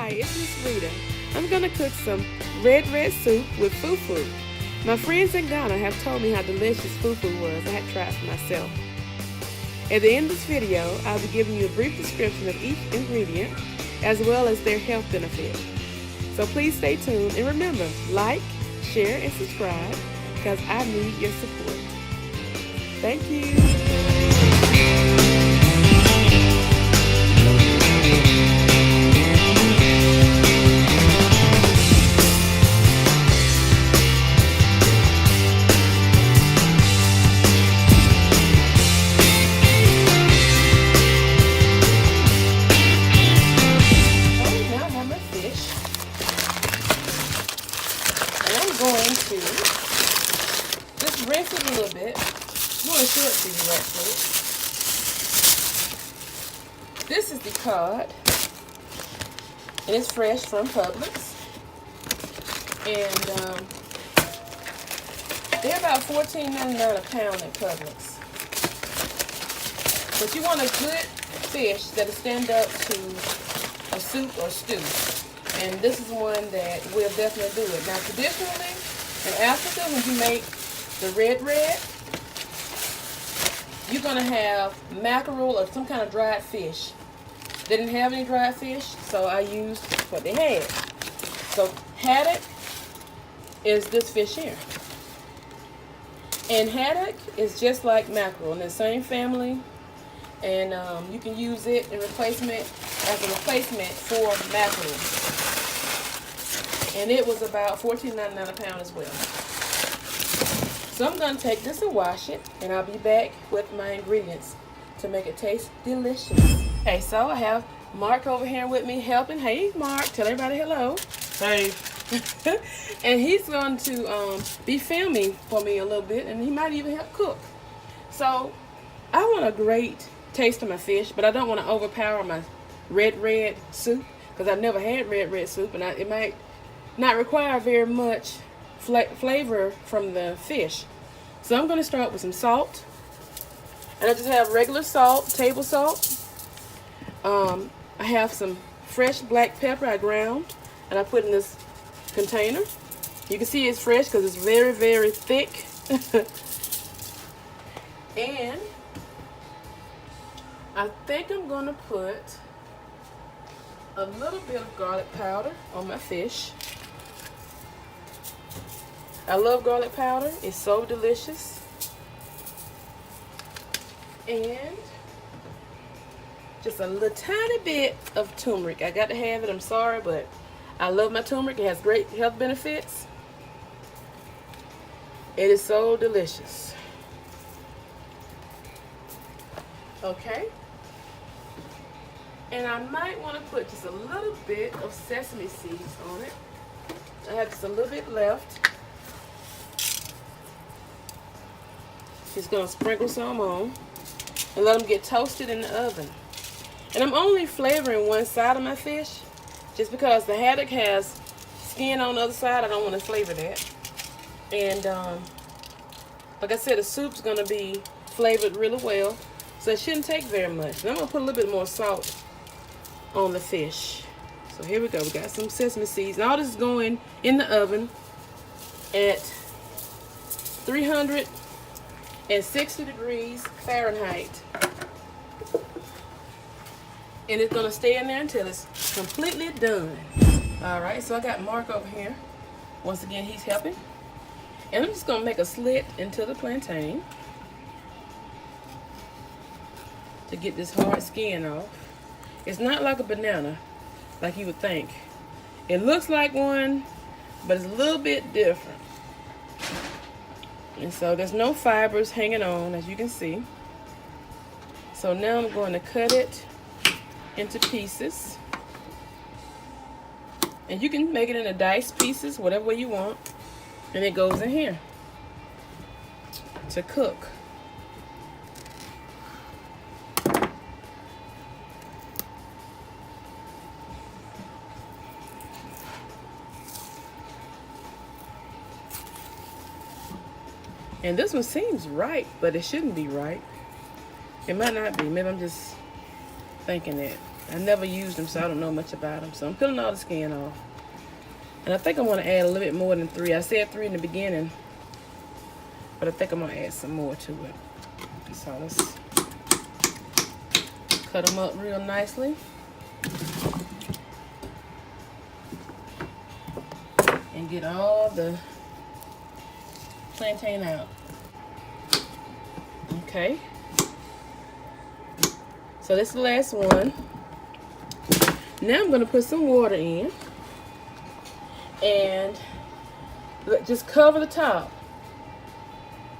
Hi, it's Miss Rita. I'm gonna cook some red soup with fufu. My friends in Ghana have told me how delicious fufu was. I had tried it for myself. At the end of this video, I'll be giving you a brief description of each ingredient as well as their health benefits. So please stay tuned and remember, like, share, and subscribe because I need your support. Thank you. Going to just rinse it a little bit. I'm going to show it to you actually. This is the cod, and it's fresh from Publix, and they're about $14.99 a pound at Publix. But you want a good fish that'll stand up to a soup or stew. And this is one that will definitely do it. Now, traditionally, in Africa, when you make the red, you're going to have mackerel or some kind of dried fish. They didn't have any dried fish, so I used what they had. So, haddock is this fish here. And haddock is just like mackerel in the same family. And you can use it as a replacement for mackerel. And it was about $14.99 a pound as well. So I'm going to take this and wash it, and I'll be back with my ingredients to make it taste delicious. Okay, so I have Mark over here with me helping. Hey, Mark, tell everybody hello. Hey. And he's going to be filming for me a little bit, and he might even help cook. So I want a great taste of my fish, but I don't want to overpower my red soup because I've never had red soup, and it might not require very much flavor from the fish. So I'm going to start with some salt, and I just have regular salt, table salt. I have some fresh black pepper I ground, and I put in this container. You can see it's fresh because it's very, very thick. And I think I'm going to put a little bit of garlic powder on my fish. I love garlic powder. It's so delicious. And just a little tiny bit of turmeric. I got to have it. I'm sorry, but I love my turmeric. It has great health benefits. It is so delicious. Okay. And I might want to put just a little bit of sesame seeds on it. I have just a little bit left. Just going to sprinkle some on and let them get toasted in the oven. And I'm only flavoring one side of my fish just because the haddock has skin on the other side. I don't want to flavor that. And like I said, the soup's going to be flavored really well, so it shouldn't take very much. And I'm going to put a little bit more salt on the fish. So here we go. We got some sesame seeds. And all this is going in the oven at 360 degrees Fahrenheit. And it's going to stay in there until it's completely done. Alright, so I got Mark over here. Once again, he's helping. And I'm just going to make a slit into the plantain to get this hard skin off. It's not like a banana, like you would think. It looks like one, but it's a little bit different. And so there's no fibers hanging on, as you can see. So now I'm going to cut it into pieces. And you can make it into diced pieces, whatever way you want. And it goes in here to cook. And this one seems right, but it shouldn't be right. It might not be. Maybe I'm just thinking that. I never used them, so I don't know much about them. So I'm peeling all the skin off. And I think I'm going to add a little bit more than 3. I said 3 in the beginning, but I think I'm going to add some more to it. So let's cut them up real nicely. And get all the plantain out. Okay. So this is the last one. Now I'm going to put some water in. And just cover the top.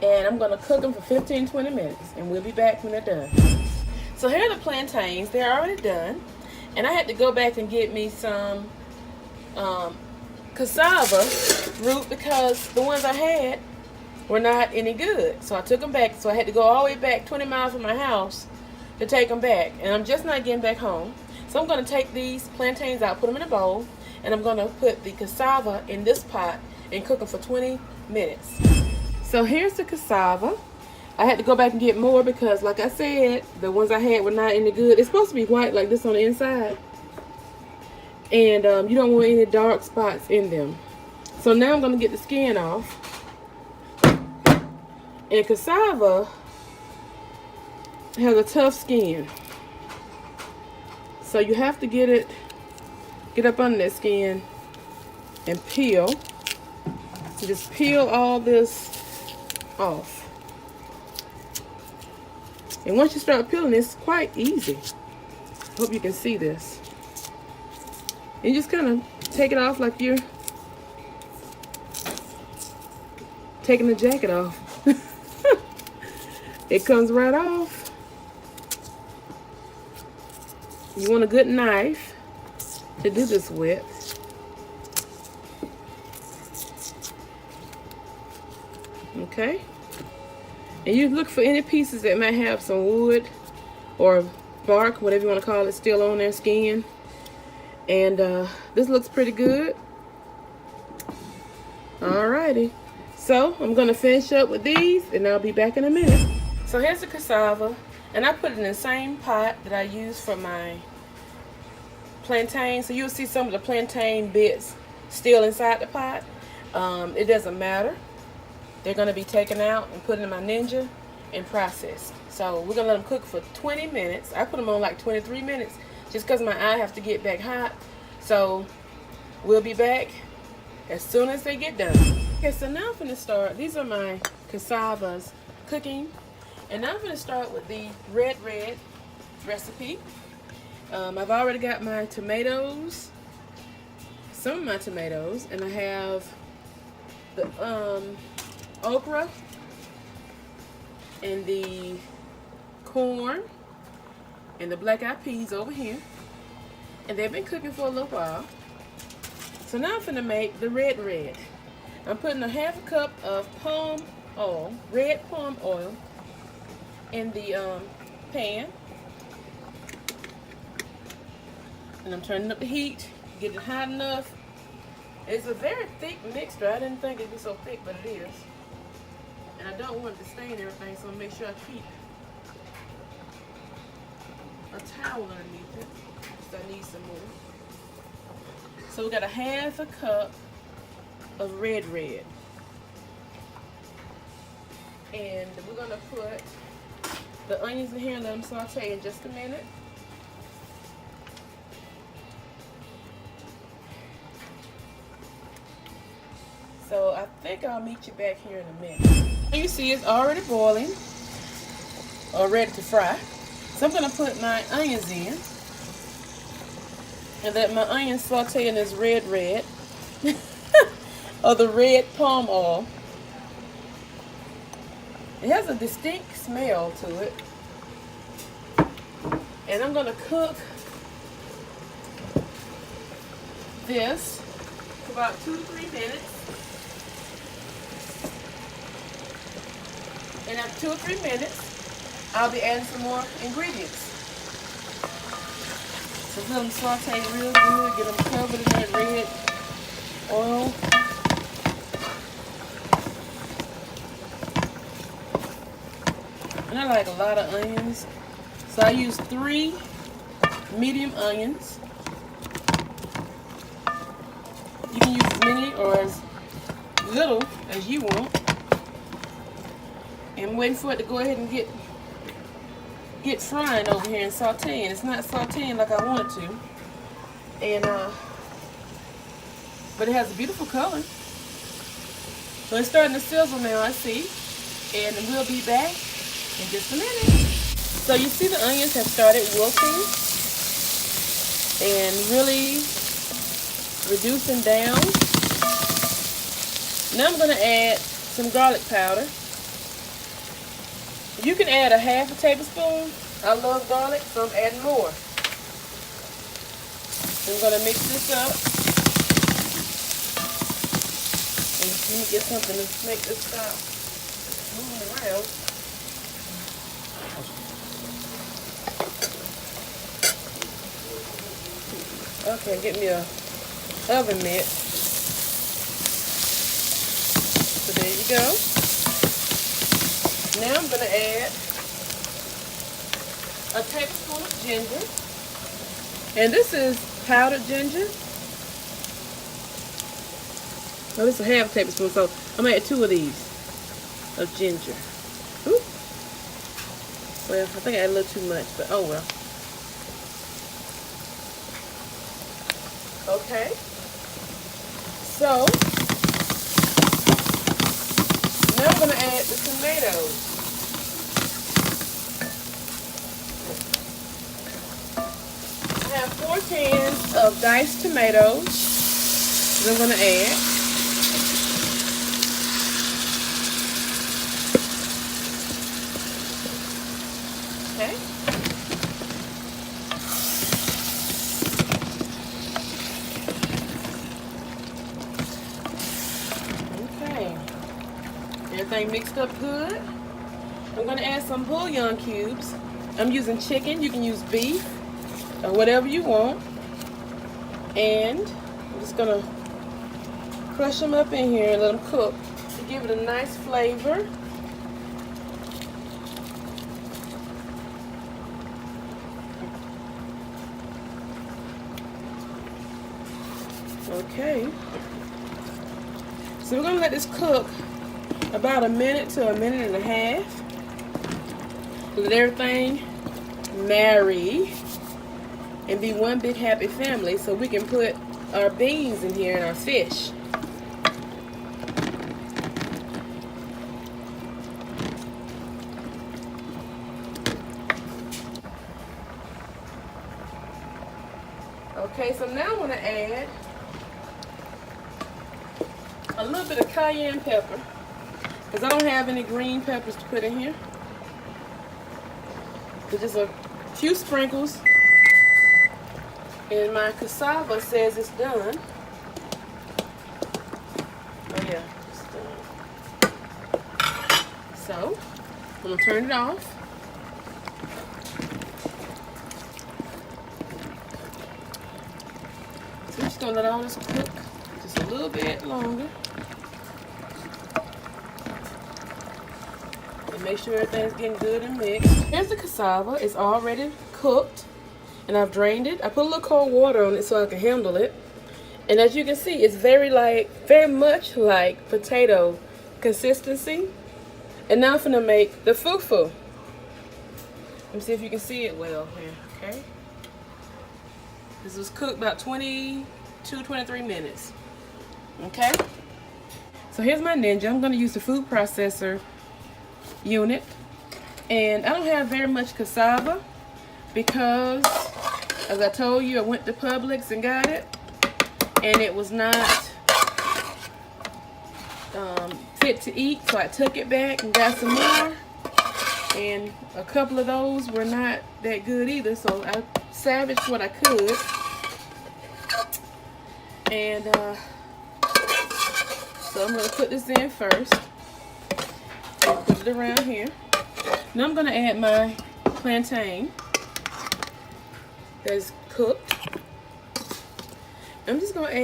And I'm going to cook them for 15-20 minutes. And we'll be back when they're done. So here are the plantains. They're already done. And I had to go back and get me some cassava root because the ones I had were not any good. So I took them back. So I had to go all the way back 20 miles from my house to take them back. And I'm just not getting back home. So I'm going to take these plantains out, put them in a bowl, and I'm going to put the cassava in this pot and cook them for 20 minutes. So here's the cassava. I had to go back and get more because, like I said, the ones I had were not any good. It's supposed to be white like this on the inside. And you don't want any dark spots in them. So now I'm going to get the skin off. And cassava has a tough skin. So you have to get up under that skin and peel. So just peel all this off. And once you start peeling, it's quite easy. Hope you can see this. And you just kind of take it off like you're taking the jacket off. It comes right off. You want a good knife to do this with. Okay. And you look for any pieces that might have some wood or bark, whatever you want to call it, still on their skin. And this looks pretty good. Alrighty. So I'm going to finish up with these and I'll be back in a minute. So here's the cassava. And I put it in the same pot that I used for my plantain. So you'll see some of the plantain bits still inside the pot. It doesn't matter. They're going to be taken out and put in my Ninja and processed. So we're going to let them cook for 20 minutes. I put them on like 23 minutes just because my eye has to get back hot. So we'll be back as soon as they get done. Okay, so now I'm going to start. These are my cassavas cooking. And now I'm going to start with the red recipe. I've already got my tomatoes, some of my tomatoes, and I have the okra and the corn and the black eyed peas over here. And they've been cooking for a little while. So now I'm going to make the red. I'm putting a half a cup of palm oil, red palm oil, in the pan. And I'm turning up the heat, get it hot enough. It's a very thick mixture. I didn't think it'd be so thick, but it is. And I don't want it to stain everything, so I'll make sure I keep a towel underneath it, because I need some more. So we got a half a cup of red. And we're gonna put the onions in here and let them saute in just a minute. So I think I'll meet you back here in a minute. You see it's already boiling or ready to fry. So I'm going to put my onions in and let my onions saute in this red or the red palm oil. It has a distinct smell to it. And I'm going to cook this for about 2 to 3 minutes. And after 2 or 3 minutes, I'll be adding some more ingredients. So let them saute real good, get them covered in that red oil. And I like a lot of onions. So I use 3 medium onions. You can use as many or as little as you want. And I'm waiting for it to go ahead and get frying over here and sauteing. It's not sauteing like I want it to. And but it has a beautiful color. So it's starting to sizzle now, I see. And we'll be back in just a minute. So you see the onions have started wilting and really reducing down. Now I'm going to add some garlic powder. You can add a half a tablespoon. I love garlic, so I'm adding more. I'm going to mix this up. And let me get something to make this stop moving around. Okay, get me a oven mitt. So there you go. Now I'm going to add a tablespoon of ginger. And this is powdered ginger. Oh, this is a half tablespoon, so I'm going to add 2 of these of ginger. Ooh. Well, I think I added a little too much, but oh well. Okay. So, now I'm going to add the tomatoes. I have 4 cans of diced tomatoes that I'm going to add. Okay. Okay. Everything mixed up good. I'm going to add some bouillon cubes. I'm using chicken. You can use beef or whatever you want. And I'm just going to crush them up in here and let them cook to give it a nice flavor. Okay, so we're going to let this cook about a minute to a minute and a half. Let everything marry and be one big happy family so we can put our beans in here and our fish. Okay, so now I'm going to add a little bit of cayenne pepper because I don't have any green peppers to put in here. So just a few sprinkles. And my cassava says it's done. Oh yeah, it's done. So, I'm going to turn it off. So I'm just going to let all this cook just a little bit longer. And make sure everything's getting good and mixed. Here's the cassava. It's already cooked. And I've drained it. I put a little cold water on it so I can handle it. And as you can see, it's very much like potato consistency. And now I'm going to make the fufu. Let me see if you can see it well here, okay? This was cooked about 22, 23 minutes. Okay? So here's my Ninja. I'm going to use the food processor unit. And I don't have very much cassava because, as I told you, I went to Publix and got it. And it was not fit to eat, so I took it back and got some more. And a couple of those were not that good either, so I salvaged what I could. And so I'm going to put this in first. Put it around here. Now I'm going to add my plantain that's cooked. I'm just going to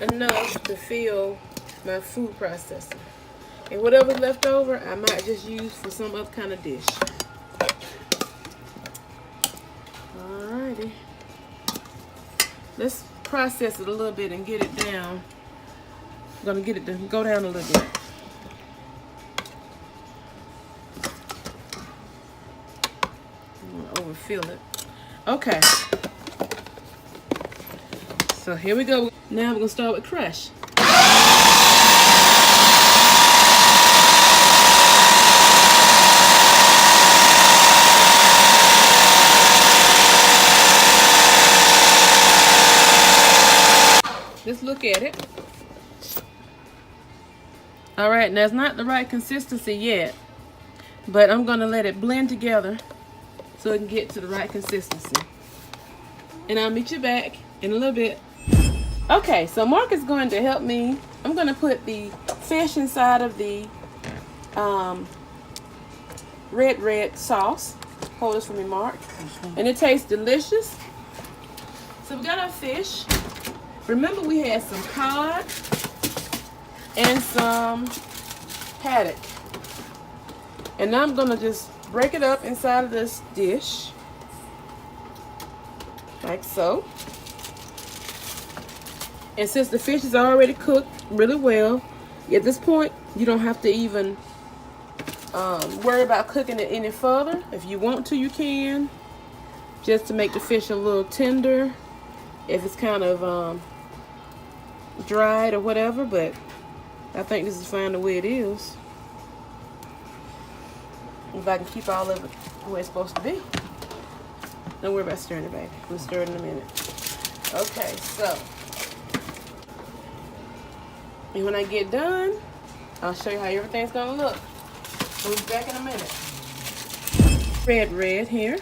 add enough to fill my food processor. And whatever's left over, I might just use for some other kind of dish. Alrighty. let's process it a little bit and get it down. I'm gonna get it to go down a little bit. I'm gonna overfill it. Okay. So here we go. Now we're gonna start with crush. Let's look at it. All right, now it's not the right consistency yet, but I'm gonna let it blend together so it can get to the right consistency. And I'll meet you back in a little bit. Okay, so Mark is going to help me. I'm gonna put the fish inside of the red sauce. Hold this for me, Mark. And it tastes delicious. So we got our fish. Remember, we had some cod and some haddock. And now I'm gonna just break it up inside of this dish, like so. And since the fish is already cooked really well, at this point, you don't have to even worry about cooking it any further. If you want to, you can, just to make the fish a little tender. If it's kind of dried or whatever, but I think this is fine the way it is. If I can keep all of it the way it's supposed to be. Don't worry about stirring it, baby. We'll stir it in a minute. Okay, so. And when I get done, I'll show you how everything's gonna look. We'll be back in a minute. Red here.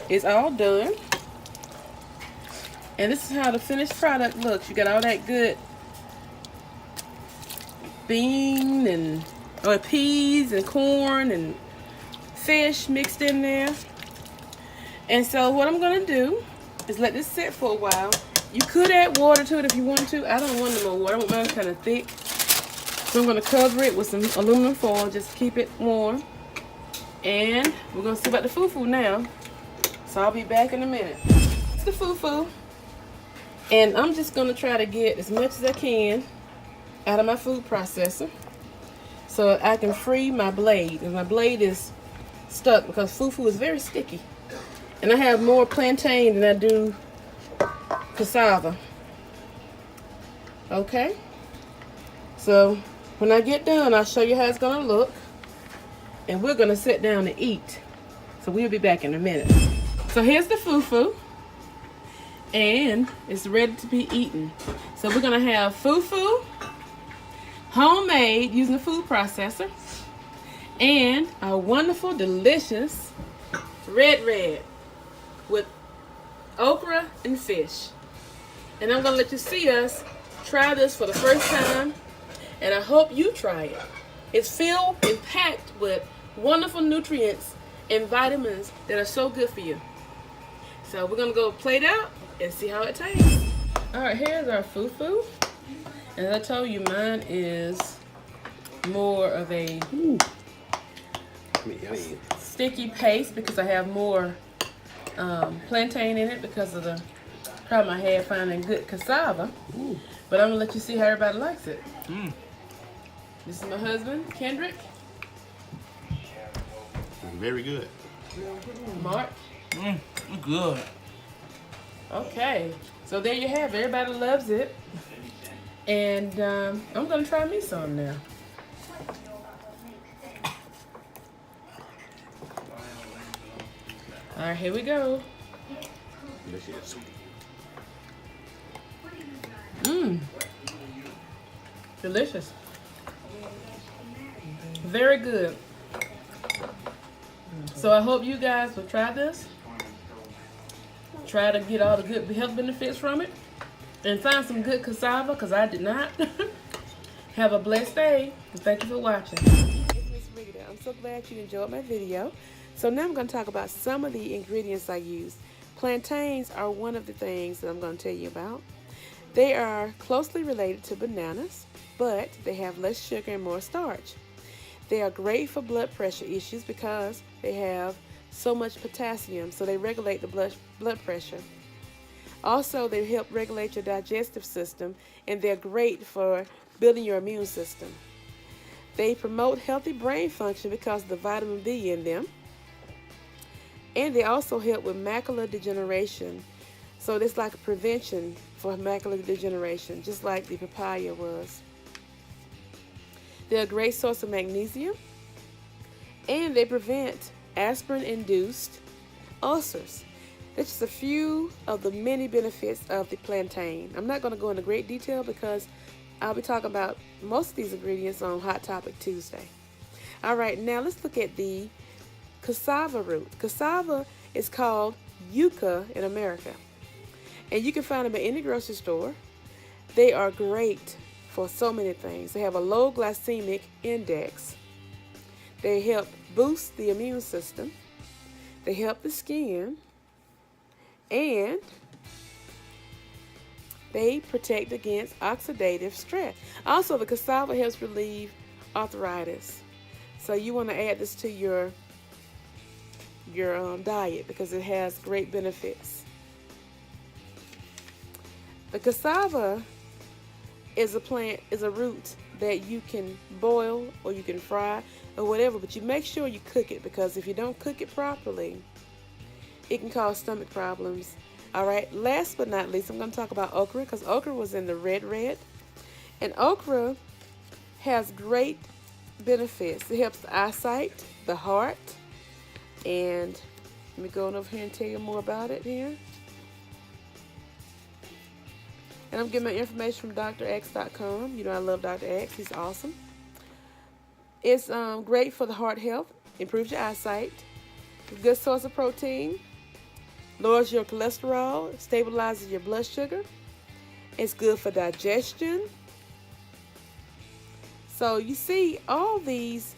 It's all done. And this is how the finished product looks. You got all that good bean and peas and corn and fish mixed in there. And so what I'm gonna do is let this sit for a while. You could add water to it if you want to. I don't want no more water. I want mine kind of thick. So I'm gonna cover it with some aluminum foil just to keep it warm. And we're gonna see about the fufu now. So I'll be back in a minute. It's the fufu. And I'm just gonna try to get as much as I can out of my food processor so I can free my blade. And my blade is stuck because fufu is very sticky. And I have more plantain than I do cassava. Okay? So when I get done, I'll show you how it's gonna look. And we're gonna sit down and eat. So we'll be back in a minute. So here's the fufu. And it's ready to be eaten. So we're gonna have fufu, homemade using the food processor, and a wonderful, delicious red with okra and fish. And I'm gonna let you see us try this for the first time, and I hope you try it. It's filled and packed with wonderful nutrients and vitamins that are so good for you. So we're gonna go plate out and see how it tastes. All right, here's our fufu. And as I told you, mine is more of a sticky paste because I have more plantain in it because of the problem I had finding good cassava. Ooh. But I'm gonna let you see how everybody likes it. This is my husband, Kendrick. Very good. Mark. Good. Okay, so there you have it. Everybody loves it. And I'm gonna try me some now. All right, here we go. Delicious. Delicious. Very good. So I hope you guys will try this. Try to get all the good health benefits from it. And find some good cassava, because I did not. Have a blessed day. And thank you for watching. It's Miss Rita. I'm so glad you enjoyed my video. So now I'm going to talk about some of the ingredients I used. Plantains are one of the things that I'm going to tell you about. They are closely related to bananas, but they have less sugar and more starch. They are great for blood pressure issues because they have so much potassium, so they regulate the blood pressure. Also, they help regulate your digestive system, and they're great for building your immune system. They promote healthy brain function because of the vitamin B in them. And they also help with macular degeneration. So it's like a prevention for macular degeneration, just like the papaya was. They're a great source of magnesium. And they prevent aspirin-induced ulcers. That's just a few of the many benefits of the plantain. I'm not going to go into great detail because I'll be talking about most of these ingredients on Hot Topic Tuesday. All right, now let's look at the cassava root. Cassava is called yucca in America, and you can find them at any grocery store. They are great for so many things. They have a low glycemic index. They help boost the immune system. They help the skin. And they protect against oxidative stress. Also, the cassava helps relieve arthritis. So you want to add this to your diet because it has great benefits. The cassava is a root that you can boil or you can fry or whatever, but you make sure you cook it because if you don't cook it properly, it can cause stomach problems. All right, last but not least, I'm going to talk about okra because okra was in the red. And okra has great benefits. It helps the eyesight, the heart, and let me go over here and tell you more about it here. And I'm getting my information from drx.com. You know I love Dr. X. He's awesome. It's great for the heart health, improves your eyesight, a good source of protein, lowers your cholesterol, stabilizes your blood sugar. It's good for digestion. So you see, all these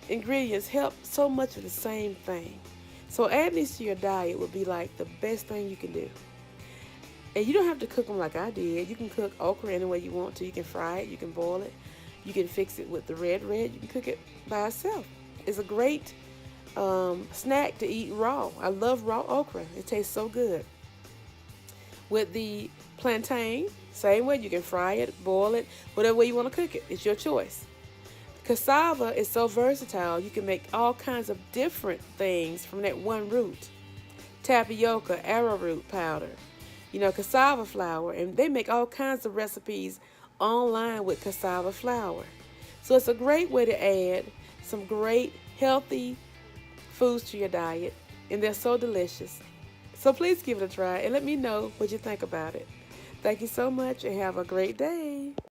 ingredients help so much of the same thing. So adding these to your diet would be like the best thing you can do. And you don't have to cook them like I did. You can cook okra any way you want to. You can fry it, you can boil it, you can fix it with the red. You can cook it by itself. It's a great snack to eat raw. I love raw okra. It tastes so good. With the plantain, same way. You can fry it, boil it, whatever way you want to cook it. It's your choice. Cassava is so versatile. You can make all kinds of different things from that one root. Tapioca, arrowroot powder, cassava flour, and they make all kinds of recipes online with cassava flour. So it's a great way to add some great healthy foods to your diet, and they're so delicious. So please give it a try and let me know what you think about it. Thank you so much and have a great day.